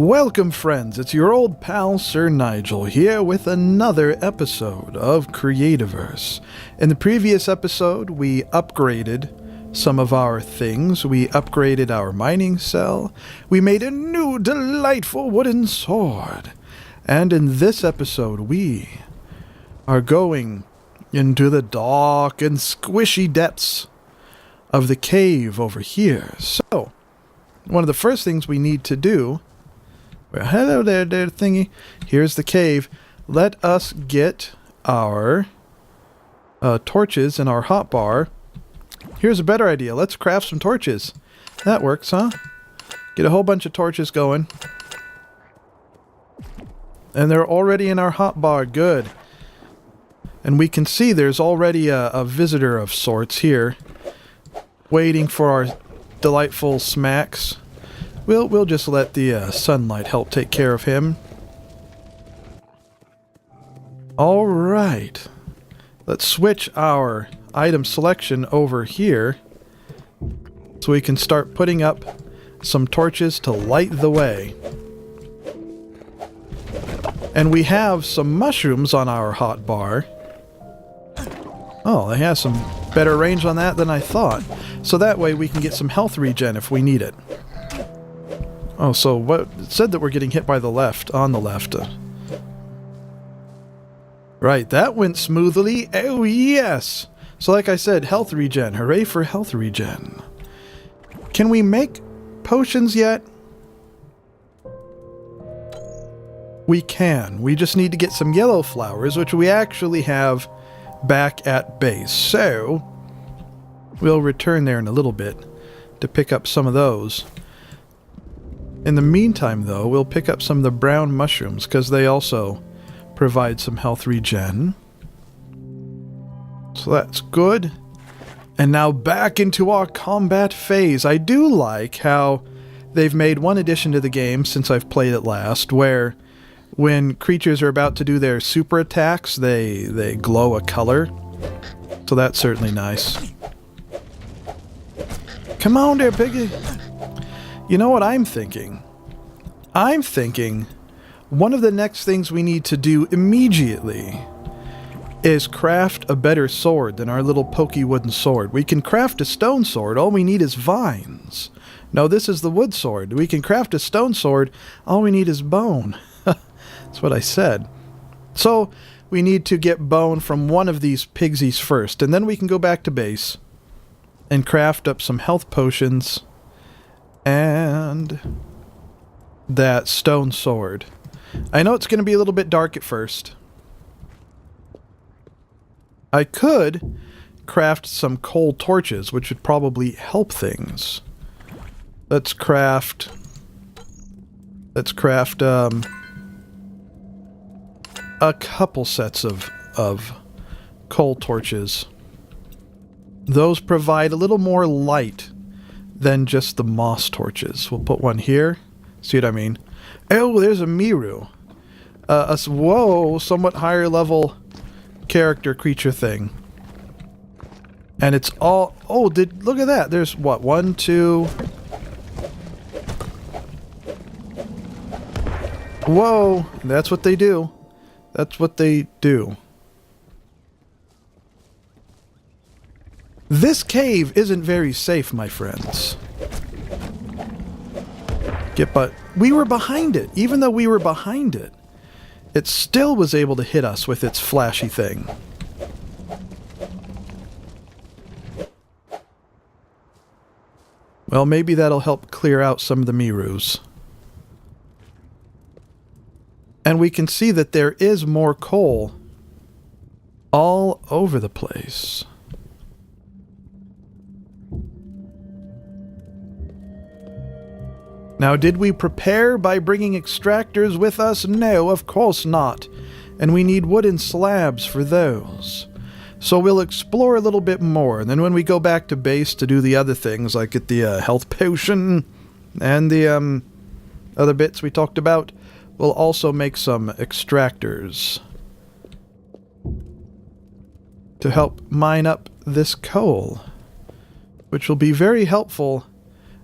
Welcome friends, it's your old pal Sir Nigel here with another episode of Creativerse. In the previous episode, we upgraded some of our things. We upgraded our mining cell. We made a new delightful wooden sword. And in this episode, we are going into the dark and squishy depths of the cave over here. So, one of the first things we need to do... Well, hello there, thingy. Here's the cave. Let us get our torches and our hotbar. Here's a better idea. Let's craft some torches. That works, huh? Get a whole bunch of torches going. And they're already in our hotbar. Good. And we can see there's already a visitor of sorts here, waiting for our delightful smacks. We'll just let the sunlight help take care of him. Alright. Let's switch our item selection over here so we can start putting up some torches to light the way. And we have some mushrooms on our hotbar. Oh, they have some better range on that than I thought. So that way we can get some health regen if we need it. Oh, so what it said that we're getting hit by the left, on the left. Right, that went smoothly. Oh, yes! So like I said, health regen. Hooray for health regen. Can we make potions yet? We can. We just need to get some yellow flowers, which we actually have back at base. So, we'll return there in a little bit to pick up some of those. In the meantime, though, we'll pick up some of the brown mushrooms, because they also provide some health regen. So that's good. And now back into our combat phase. I do like how they've made one addition to the game since I've played it last, where when creatures are about to do their super attacks, they glow a color. So that's certainly nice. Come on there, piggy! You know what I'm thinking? I'm thinking one of the next things we need to do immediately is craft a better sword than our little pokey wooden sword. We can craft a stone sword, all we need is vines. No, this is the wood sword. We can craft a stone sword, all we need is bone. That's what I said. So, we need to get bone from one of these pigsies first, and then we can go back to base and craft up some health potions and that stone sword. I know it's going to be a little bit dark at first. I could craft some coal torches, which would probably help things. Let's craft a couple sets of coal torches. Those provide a little more light than just the moss torches. We'll put one here. See what I mean? Oh, there's a Miru. Whoa, somewhat higher level character creature thing. And it's all... Oh, look at that. There's what? 1, 2... Whoa, that's what they do. That's what they do. This cave isn't very safe, my friends. But we were behind it. Even though we were behind it, it still was able to hit us with its flashy thing. Well, maybe that'll help clear out some of the Mirus. And we can see that there is more coal all over the place. Now, did we prepare by bringing extractors with us? No, of course not. And we need wooden slabs for those. So we'll explore a little bit more, and then when we go back to base to do the other things, like get the health potion and the other bits we talked about, we'll also make some extractors to help mine up this coal, which will be very helpful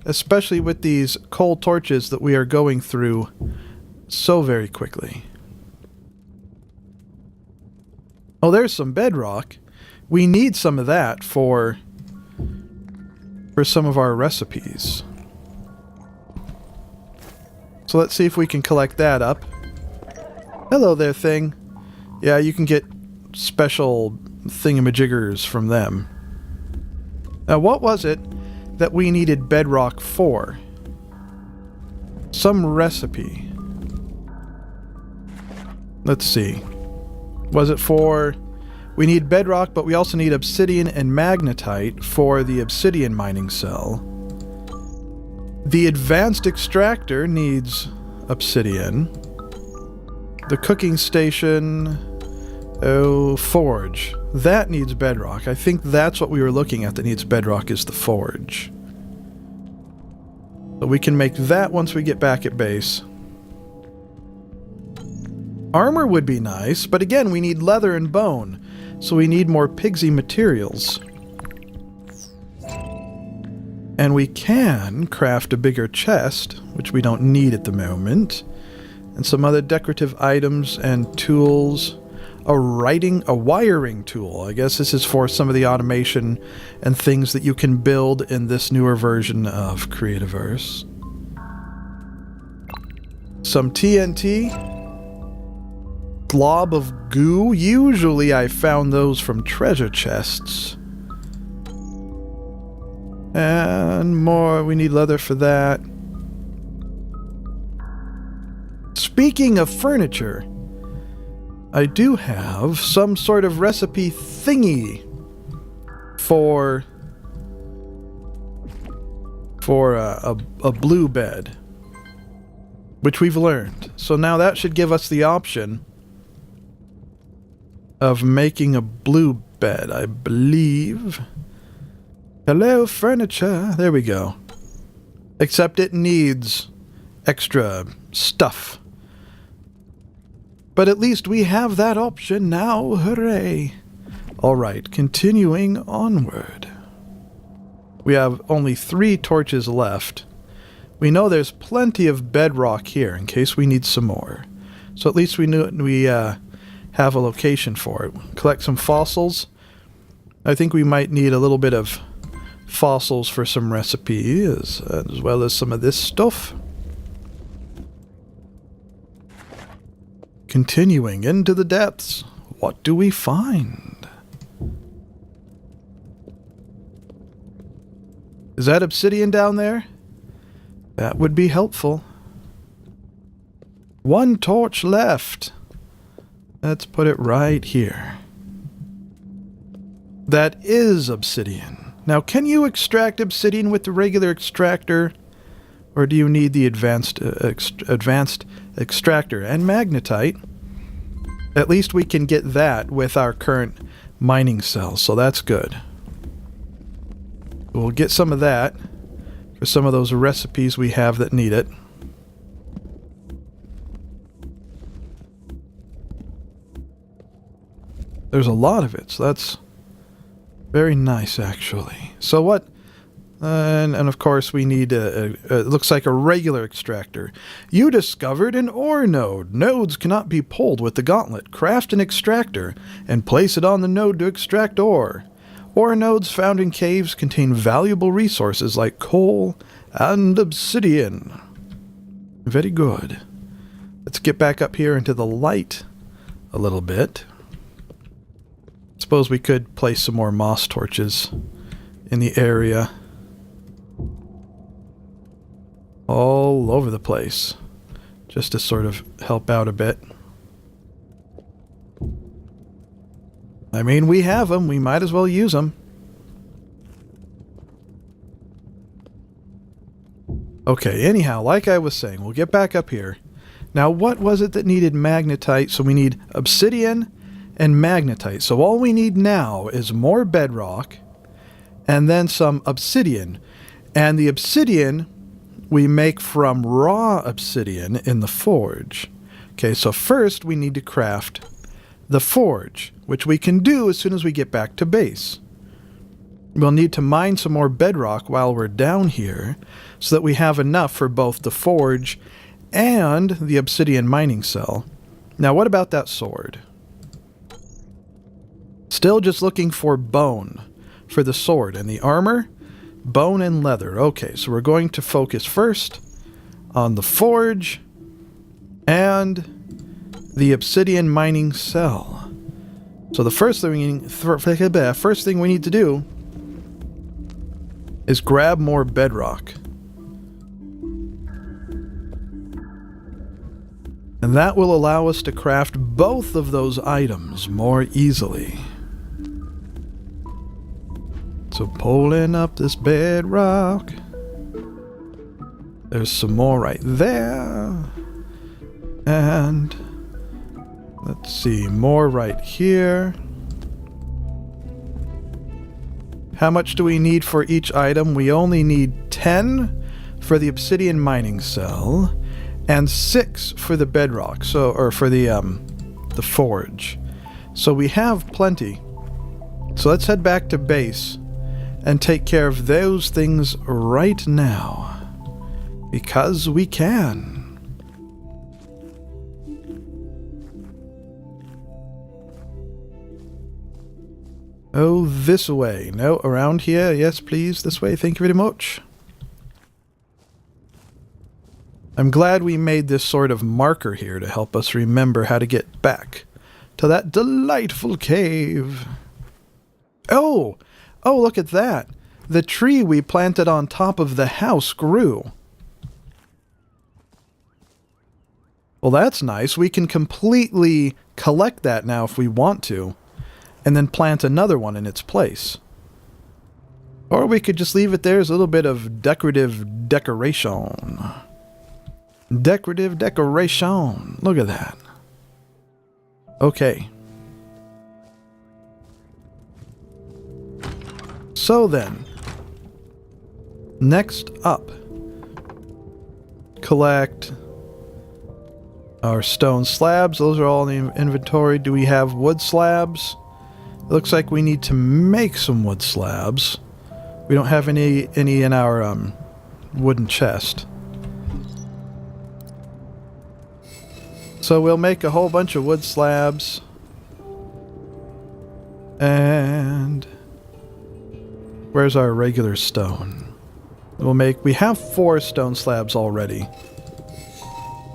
especially with these coal torches that we are going through so very quickly. Oh, there's some bedrock. We need some of that for some of our recipes. So let's see if we can collect that up. Hello there, thing. Yeah, you can get special thingamajiggers from them. Now, what was it that we needed bedrock for? Some recipe. Let's see. Was it for... We need bedrock, but we also need obsidian and magnetite for the obsidian mining cell. The advanced extractor needs obsidian. The cooking station... Oh, forge. That needs bedrock. I think that's what we were looking at that needs bedrock, is the forge. So we can make that once we get back at base. Armor would be nice, but again, we need leather and bone, so we need more pigsy materials. And we can craft a bigger chest, which we don't need at the moment, and some other decorative items and tools. A wiring tool. I guess this is for some of the automation and things that you can build in this newer version of Creativerse. Some TNT. Glob of goo. Usually I found those from treasure chests. And more. We need leather for that. Speaking of furniture, I do have some sort of recipe thingy for a blue bed, which we've learned. So now that should give us the option of making a blue bed, I believe. Hello, furniture. There we go. Except it needs extra stuff. But at least we have that option now, hooray! Alright, continuing onward. We have only 3 torches left. We know there's plenty of bedrock here in case we need some more. So at least we have a location for it. Collect some fossils. I think we might need a little bit of fossils for some recipes, as well as some of this stuff. Continuing into the depths, what do we find? Is that obsidian down there? That would be helpful. 1 torch left. Let's put it right here. That is obsidian. Now, can you extract obsidian with the regular extractor? Or do you need the advanced extractor and magnetite? At least we can get that with our current mining cell, so that's good. We'll get some of that for some of those recipes we have that need it. There's a lot of it, so that's very nice, actually. So what... And of course we need it looks like a regular extractor. You discovered an ore node. Nodes cannot be pulled with the gauntlet. Craft an extractor and place it on the node to extract ore. Ore nodes found in caves contain valuable resources like coal and obsidian. Very good. Let's get back up here into the light a little bit. Suppose we could place some more moss torches in the area. All over the place, just to sort of help out a bit. I mean, we have them, we might as well use them. Okay, anyhow, like I was saying, we'll get back up here. Now, what was it that needed magnetite? So we need obsidian and magnetite. So all we need now is more bedrock and then some obsidian. And the obsidian we make from raw obsidian in the forge. Okay, so first we need to craft the forge, which we can do as soon as we get back to base. We'll need to mine some more bedrock while we're down here so that we have enough for both the forge and the obsidian mining cell. Now, what about that sword? Still just looking for bone for the sword, and the armor, bone and leather. Okay, so we're going to focus first on the forge and the obsidian mining cell. So the first thing we need to do is grab more bedrock. And that will allow us to craft both of those items more easily. So pulling up this bedrock. There's some more right there. And let's see, more right here. How much do we need for each item? We only need 10 for the obsidian mining cell and 6 for the bedrock, or for the forge. So we have plenty. So let's head back to base and take care of those things right now, because we can. Oh, this way. No, around here. Yes, please. This way. Thank you very much. I'm glad we made this sort of marker here to help us remember how to get back to that delightful cave. Oh! Oh, look at that. The tree we planted on top of the house grew. Well, that's nice. We can completely collect that now if we want to, and then plant another one in its place. Or we could just leave it there as a little bit of decorative decoration. Decorative decoration. Look at that. Okay. So then, next up, collect our stone slabs. Those are all in the inventory. Do we have wood slabs? It looks like we need to make some wood slabs. We don't have any in our wooden chest. So we'll make a whole bunch of wood slabs. And where's our regular stone? We have 4 stone slabs already.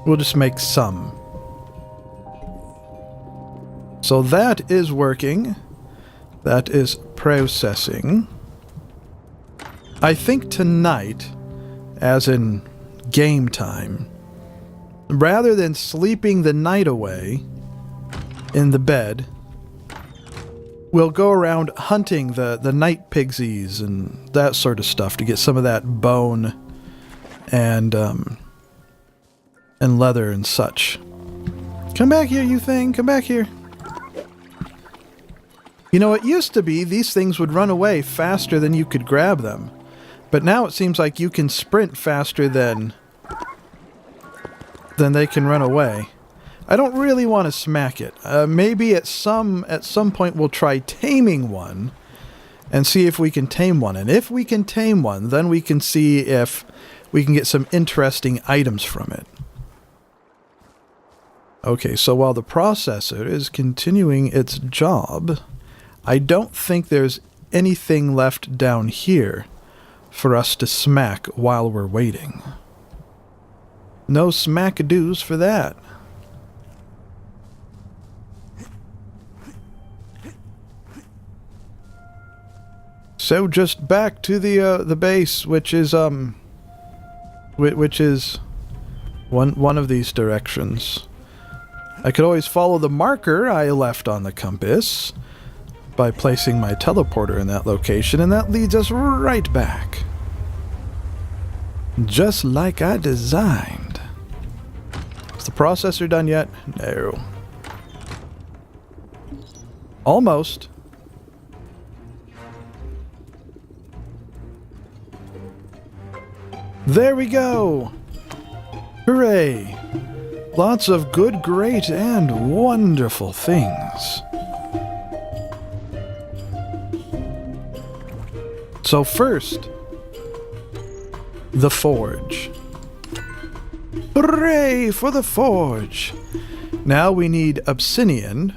We'll just make some. So that is working. That is processing. I think tonight, as in game time, rather than sleeping the night away in the bed, we'll go around hunting the night pigsies and that sort of stuff to get some of that bone and leather and such. Come back here, you thing. Come back here. You know, it used to be these things would run away faster than you could grab them. But now it seems like you can sprint faster than they can run away. I don't really want to smack it. Maybe at some point we'll try taming one and see if we can tame one. And if we can tame one, then we can see if we can get some interesting items from it. Okay, so while the processor is continuing its job, I don't think there's anything left down here for us to smack while we're waiting. No smack-a-doos for that. So just back to the base, which is one of these directions. I could always follow the marker I left on the compass by placing my teleporter in that location, and that leads us right back. Just like I designed. Is the processor done yet? No. Almost. There we go! Hooray! Lots of good, great, and wonderful things. So first, the forge. Hooray for the forge! Now we need obsidian,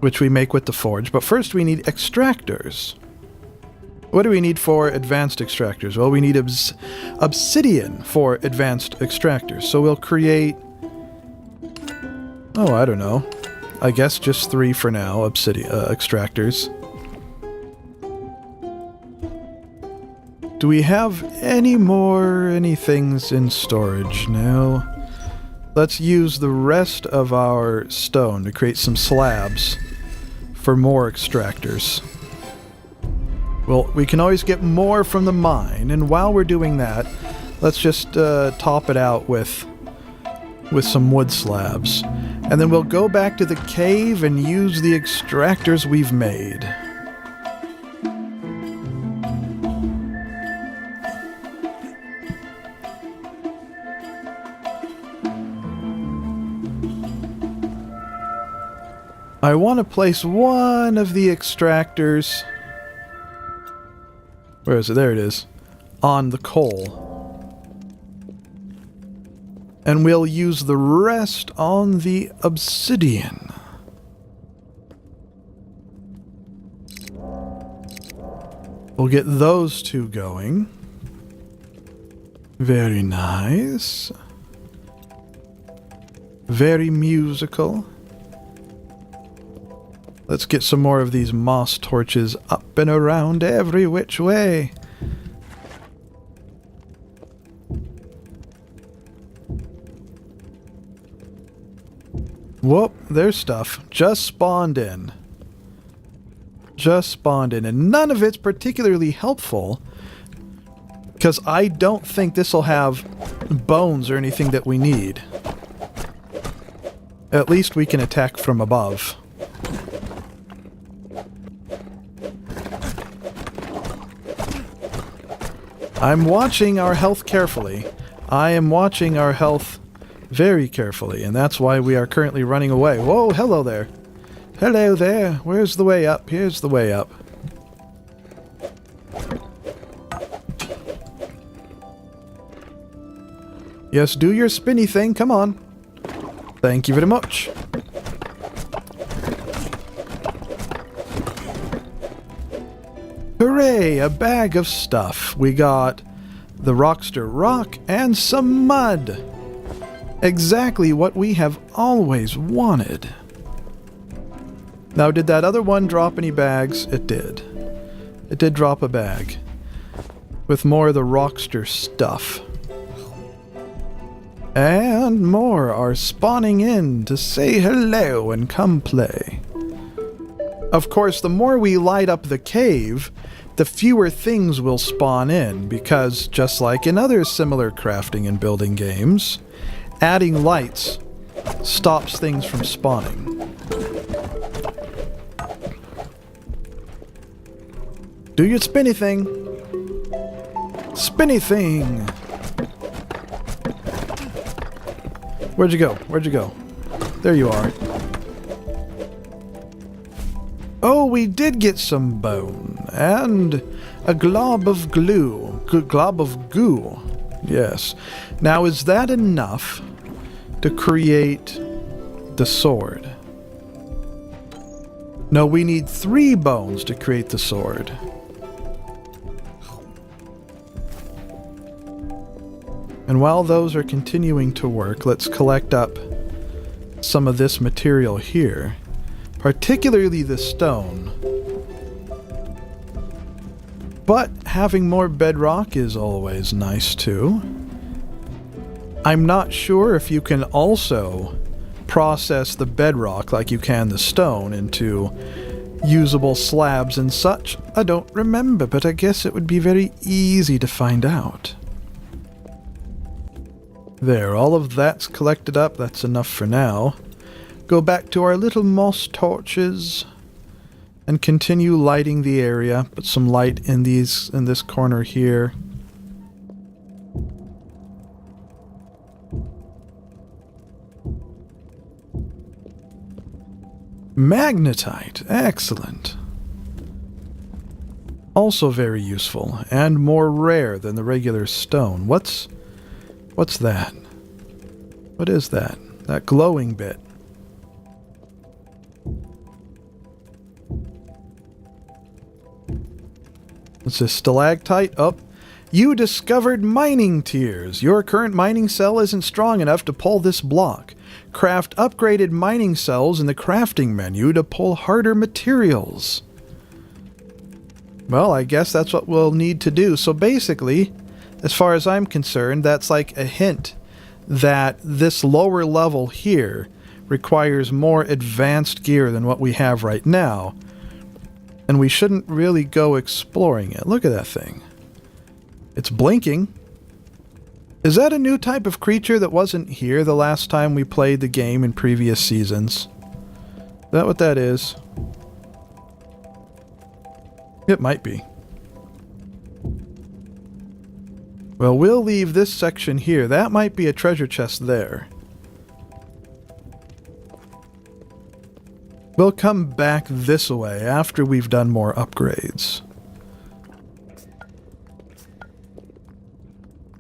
which we make with the forge, but first we need extractors. What do we need for advanced extractors? Well, we need obsidian for advanced extractors. So we'll create... oh, I don't know. I guess just 3 for now, obsidian extractors. Do we have any things in storage? No. Let's use the rest of our stone to create some slabs for more extractors. Well, we can always get more from the mine, and while we're doing that, let's just top it out with some wood slabs. And then we'll go back to the cave and use the extractors we've made. I want to place one of the extractors... where is it? There it is. On the coal. And we'll use the rest on the obsidian. We'll get those 2 going. Very nice. Very musical. Let's get some more of these moss torches up and around every which way. Whoop, there's stuff. Just spawned in. And none of it's particularly helpful, because I don't think this will have bones or anything that we need. At least we can attack from above. I'm watching our health carefully. I am watching our health very carefully, and that's why we are currently running away. Whoa, hello there. Hello there. Where's the way up? Here's the way up. Yes, do your spinny thing. Come on. Thank you very much. Hooray! A bag of stuff. We got the Rockster Rock and some mud. Exactly what we have always wanted. Now, did that other one drop any bags? It did. It did drop a bag. With more of the Rockster stuff. And more are spawning in to say hello and come play. Of course, the more we light up the cave, the fewer things will spawn in, because just like in other similar crafting and building games, adding lights stops things from spawning. Do your spinny thing. Spinny thing. Where'd you go? Where'd you go? There you are. Oh, we did get some bone. And a glob of glue. Glob of goo. Yes. Now, is that enough to create the sword? No, we need 3 bones to create the sword. And while those are continuing to work, let's collect up some of this material here. Particularly the stone. But having more bedrock is always nice too. I'm not sure if you can also process the bedrock like you can the stone into usable slabs and such. I don't remember, but I guess it would be very easy to find out. There, all of that's collected up. That's enough for now. Go back to our little moss torches and continue lighting the area. Put some light in this corner here. Magnetite, excellent. Also very useful, and more rare than the regular stone. What's that? What is that? That glowing bit. What's this? Stalactite? Oh. You discovered mining tiers. Your current mining cell isn't strong enough to pull this block. Craft upgraded mining cells in the crafting menu to pull harder materials. Well, I guess that's what we'll need to do. So basically, as far as I'm concerned, that's like a hint that this lower level here requires more advanced gear than what we have right now. And we shouldn't really go exploring it. Look at that thing. It's blinking. Is that a new type of creature that wasn't here the last time we played the game in previous seasons? Is that what that is? It might be. Well, we'll leave this section here. That might be a treasure chest there. We'll come back this way after we've done more upgrades.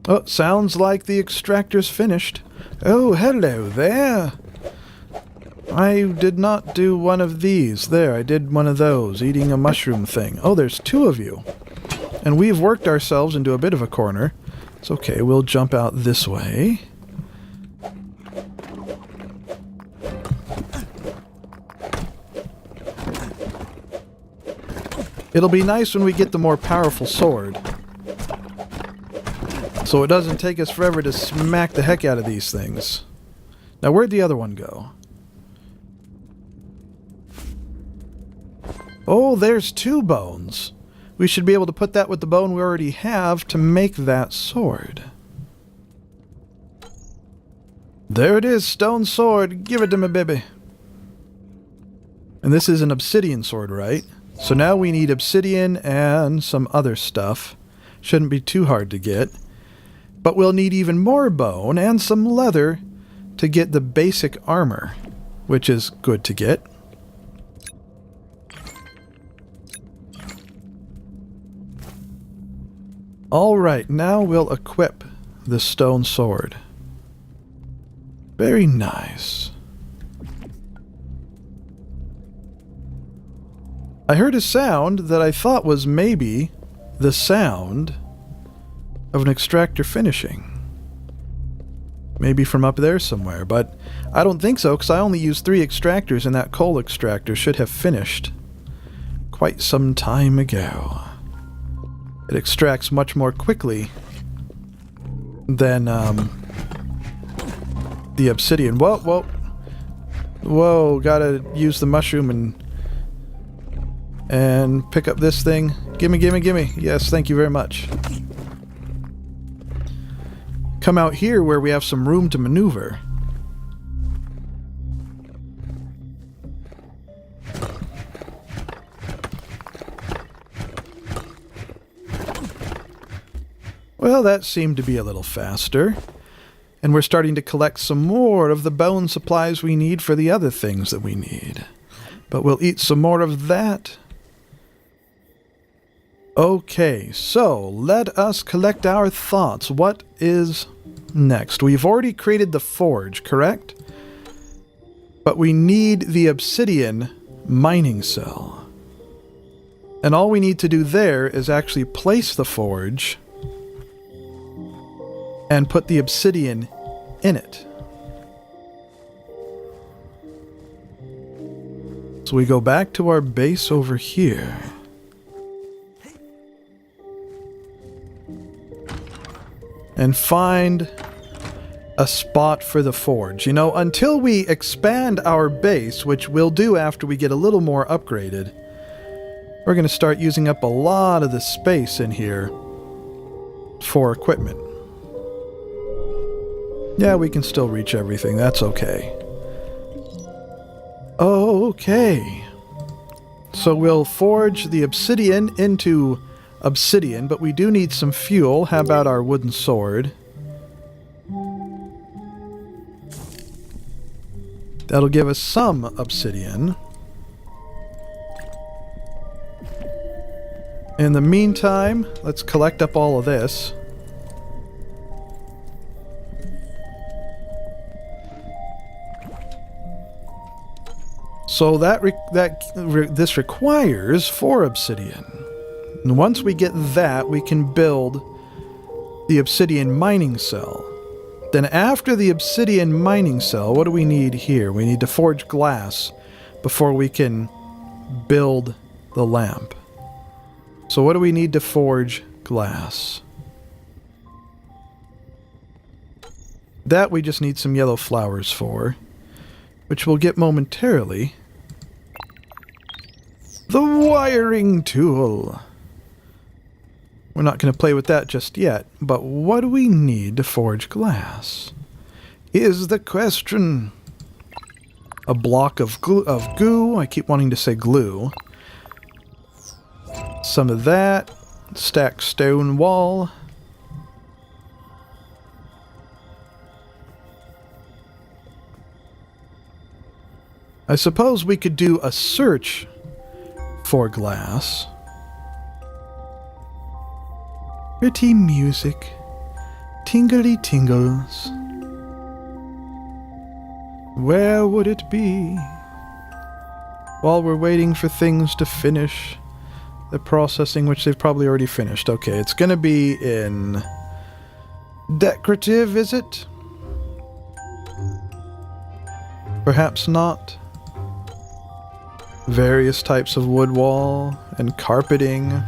Oh, sounds like the extractor's finished. Oh, hello there. I did not do one of these. There, I did one of those, eating a mushroom thing. Oh, there's two of you. And we've worked ourselves into a bit of a corner. It's okay, we'll jump out this way. It'll be nice when we get the more powerful sword. So it doesn't take us forever to smack the heck out of these things. Now, where'd the other one go? Oh, there's two bones. We should be able to put that with the bone we already have to make that sword. There it is, stone sword. Give it to me, baby. And this is an obsidian sword, right? So now we need obsidian and some other stuff. Shouldn't be too hard to get. But we'll need even more bone and some leather to get the basic armor, which is good to get. Alright, now we'll equip the stone sword. Very nice. I heard a sound that I thought was maybe the sound of an extractor finishing. Maybe from up there somewhere, but I don't think so because I only used 3 extractors and that coal extractor should have finished quite some time ago. It extracts much more quickly than the obsidian. Whoa, whoa. Whoa, gotta use the mushroom and pick up this thing. Gimme, gimme, gimme. Yes, thank you very much. Come out here where we have some room to maneuver. Well, that seemed to be a little faster. And we're starting to collect some more of the bone supplies we need for the other things that we need. But we'll eat some more of that. Okay, so let us collect our thoughts. What is next? We've already created the forge, correct? But we need the obsidian mining cell. And all we need to do there is actually place the forge and put the obsidian in it. So we go back to our base over here. And find a spot for the forge. You know, until we expand our base, which we'll do after we get a little more upgraded, we're going to start using up a lot of the space in here for equipment. Yeah, we can still reach everything. That's okay. Okay. So we'll forge the obsidian into obsidian, but we do need some fuel. How about our wooden sword? That'll give us some obsidian. In the meantime, let's collect up all of this. So this requires 4 obsidian. And once we get that, we can build the obsidian mining cell. Then after the obsidian mining cell, what do we need here? We need to forge glass before we can build the lamp. So what do we need to forge glass? That we just need some yellow flowers for, which we'll get momentarily. The wiring tool. We're not going to play with that just yet, but what do we need to forge glass? Is the question. A block of goo. I keep wanting to say glue. Some of that. Stack stone wall. I suppose we could do a search for glass. Pretty music. Tingly tingles. Where would it be? While we're waiting for things to finish the processing, which they've probably already finished. Okay, it's gonna be in decorative, is it? Perhaps not. Various types of wood wall and carpeting.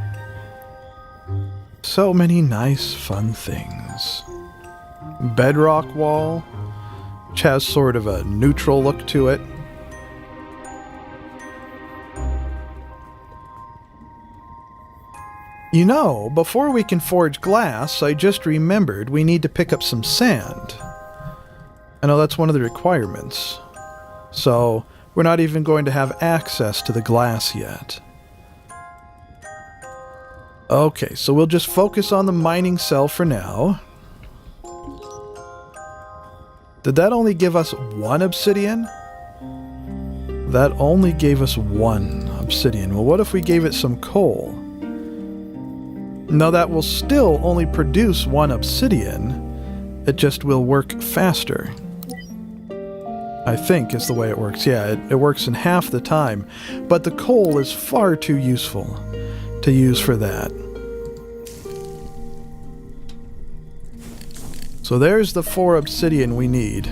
So many nice, fun things. Bedrock wall, which has sort of a neutral look to it. You know, before we can forge glass, I just remembered we need to pick up some sand. I know that's one of the requirements. So, we're not even going to have access to the glass yet. Okay, so we'll just focus on the mining cell for now. Did that only give us 1 obsidian? That only gave us 1 obsidian. Well, what if we gave it some coal? No, that will still only produce 1 obsidian. It just will work faster. I think is the way it works. Yeah, it works in half the time. But the coal is far too useful to use for that. So there's the 4 obsidian we need.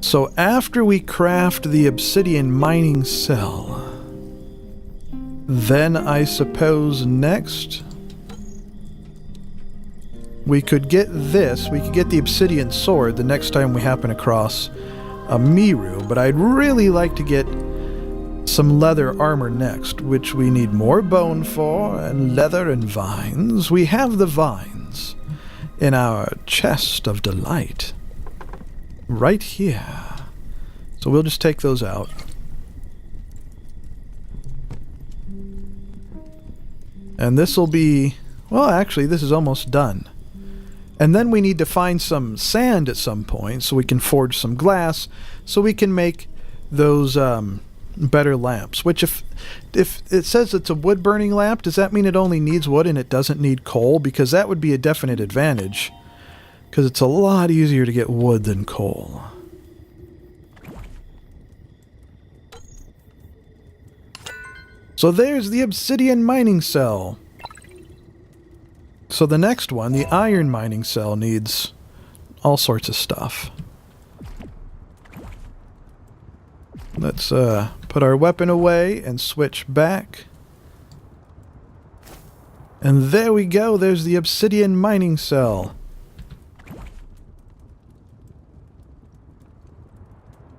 So after we craft the obsidian mining cell, then I suppose next we could get this. We could get the obsidian sword the next time we happen across a Miru, but I'd really like to get some leather armor next, which we need more bone for, and leather and vines. We have the vines in our chest of delight right here. So we'll just take those out. And this will be, well, actually, this is almost done. And then we need to find some sand at some point so we can forge some glass so we can make those better lamps. Which if it says it's a wood-burning lamp, does that mean it only needs wood and it doesn't need coal? Because that would be a definite advantage. Because it's a lot easier to get wood than coal. So there's the obsidian mining cell. So the next one, the iron mining cell, needs all sorts of stuff. Let's put our weapon away and switch back. And there we go, there's the obsidian mining cell.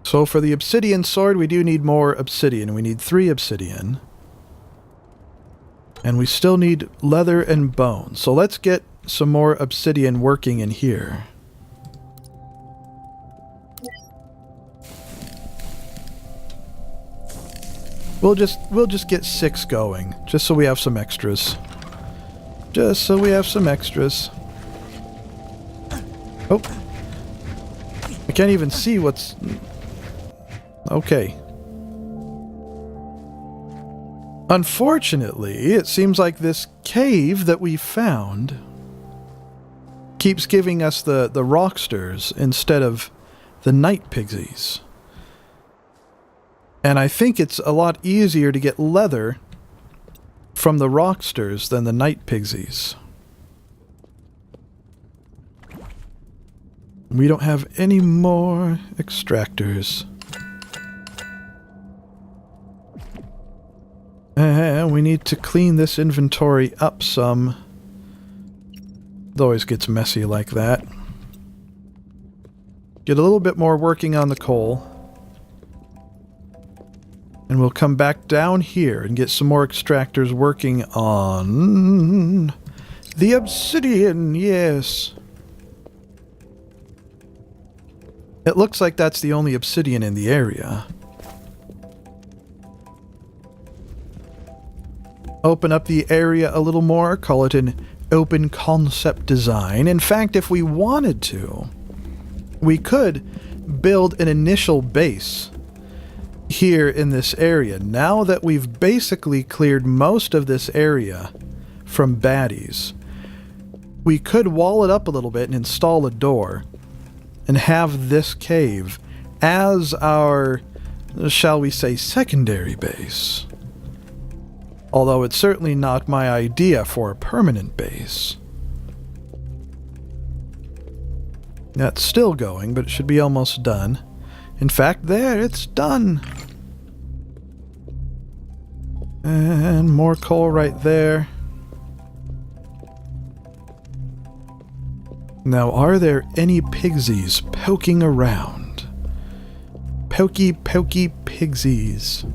So for the obsidian sword, we do need more obsidian. We need 3 obsidian. And we still need leather and bone. So let's get some more obsidian working in here. We'll just get 6 going, just so we have some extras. Just so we have some extras. Oh. I can't even see what's... Okay. Unfortunately, it seems like this cave that we found keeps giving us the rocksters instead of the night pixies. And I think it's a lot easier to get leather from the rocksters than the night pixies. We don't have any more extractors. And we need to clean this inventory up some. It always gets messy like that. Get a little bit more working on the coal. And we'll come back down here and get some more extractors working on the obsidian, yes. It looks like that's the only obsidian in the area. Open up the area a little more, call it an open concept design. In fact, if we wanted to, we could build an initial base here in this area. Now that we've basically cleared most of this area from baddies, we could wall it up a little bit and install a door and have this cave as our, shall we say, secondary base. Although it's certainly not my idea for a permanent base. That's still going, but it should be almost done. In fact, there, it's done. And more coal right there. Now, are there any pigsies poking around? Pokey pigsies.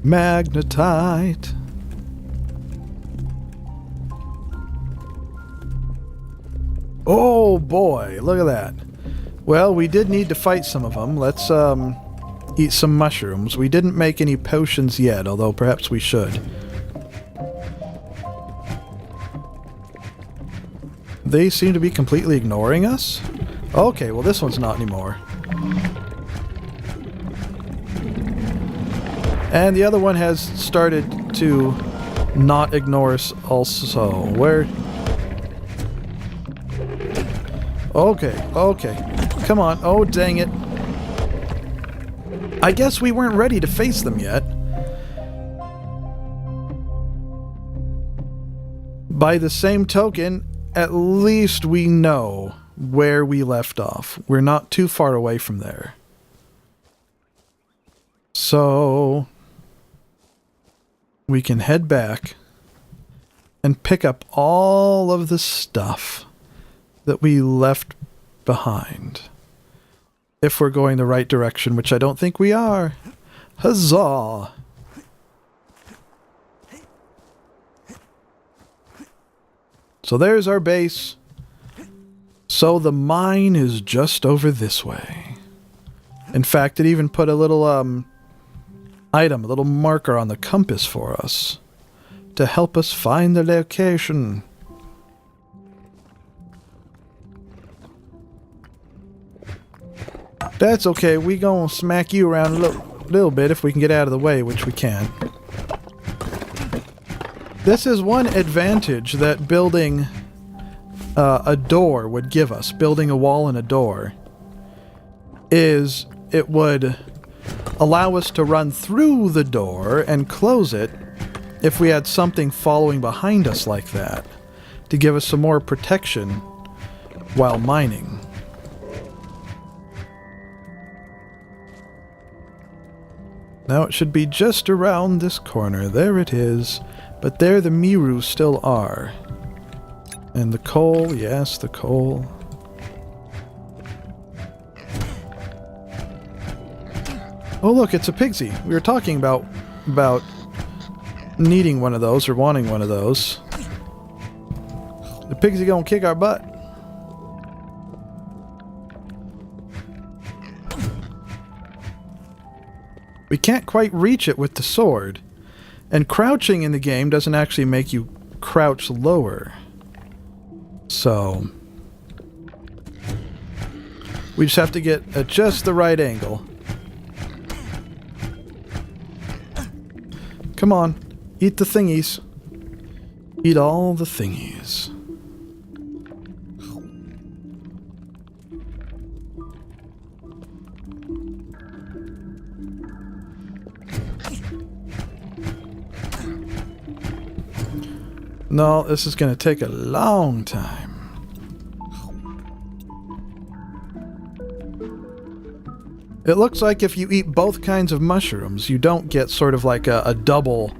Magnetite. Oh boy, look at that. Well, we did need to fight some of them. Let's eat some mushrooms. We didn't make any potions yet, although perhaps we should. They seem to be completely ignoring us? Okay, well this one's not anymore. And the other one has started to not ignore us also. Where? Okay. Come on. Oh, dang it. I guess we weren't ready to face them yet. By the same token, at least we know where we left off. We're not too far away from there. So we can head back and pick up all of the stuff that we left behind. If we're going the right direction, which I don't think we are. Huzzah! So there's our base. So the mine is just over this way. In fact, it even put a little item, a little marker on the compass for us to help us find the location. That's okay, we gonna smack you around a little bit if we can get out of the way, which we can. This is one advantage that building a door would give us, building a wall and a door, is it would allow us to run through the door and close it if we had something following behind us like that, to give us some more protection while mining. Now it should be just around this corner. There it is. But there the Miru still are. And the coal, yes, the coal. Oh look, it's a pigsy. We were talking about needing one of those or wanting one of those. The pigsy gonna kick our butt. We can't quite reach it with the sword. And crouching in the game doesn't actually make you crouch lower. So we just have to get at just the right angle. Come on. Eat the thingies. Eat all the thingies. No, this is going to take a long time. It looks like if you eat both kinds of mushrooms, you don't get sort of like a double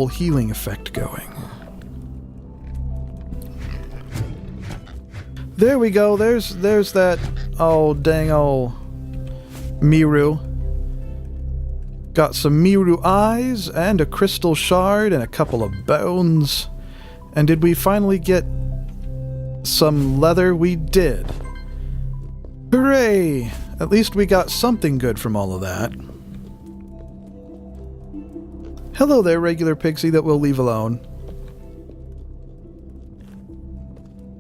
healing effect going. There we go. There's that, oh, dang old Miru. Got some Miru eyes and a crystal shard and a couple of bones. And did we finally get some leather? We did. Hooray! At least we got something good from all of that. Hello there, regular pixie that we'll leave alone.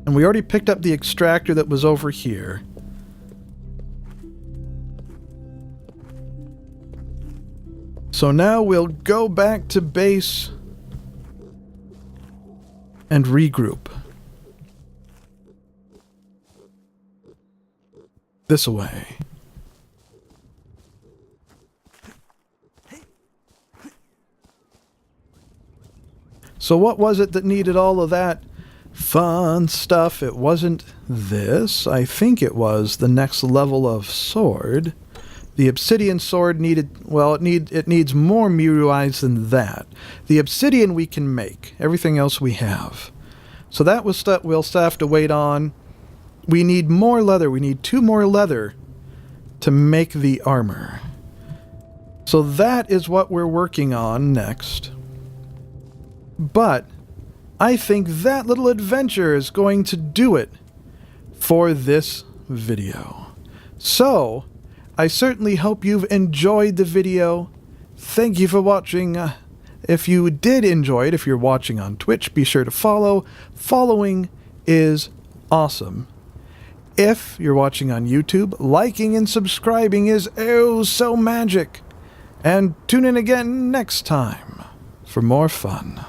And we already picked up the extractor that was over here. So now we'll go back to base and regroup. This way. So what was it that needed all of that fun stuff? It wasn't this. I think it was the next level of sword. The obsidian sword needed, well, it needs more Miru eyes than that. The obsidian we can make. Everything else we have. So that was stuff we'll have to wait on. We need more leather. We need 2 more leather to make the armor. So that is what we're working on next. But I think that little adventure is going to do it for this video. So, I certainly hope you've enjoyed the video. Thank you for watching. If you did enjoy it, if you're watching on Twitch, be sure to follow. Following is awesome. If you're watching on YouTube, liking and subscribing is oh so magic. And tune in again next time for more fun.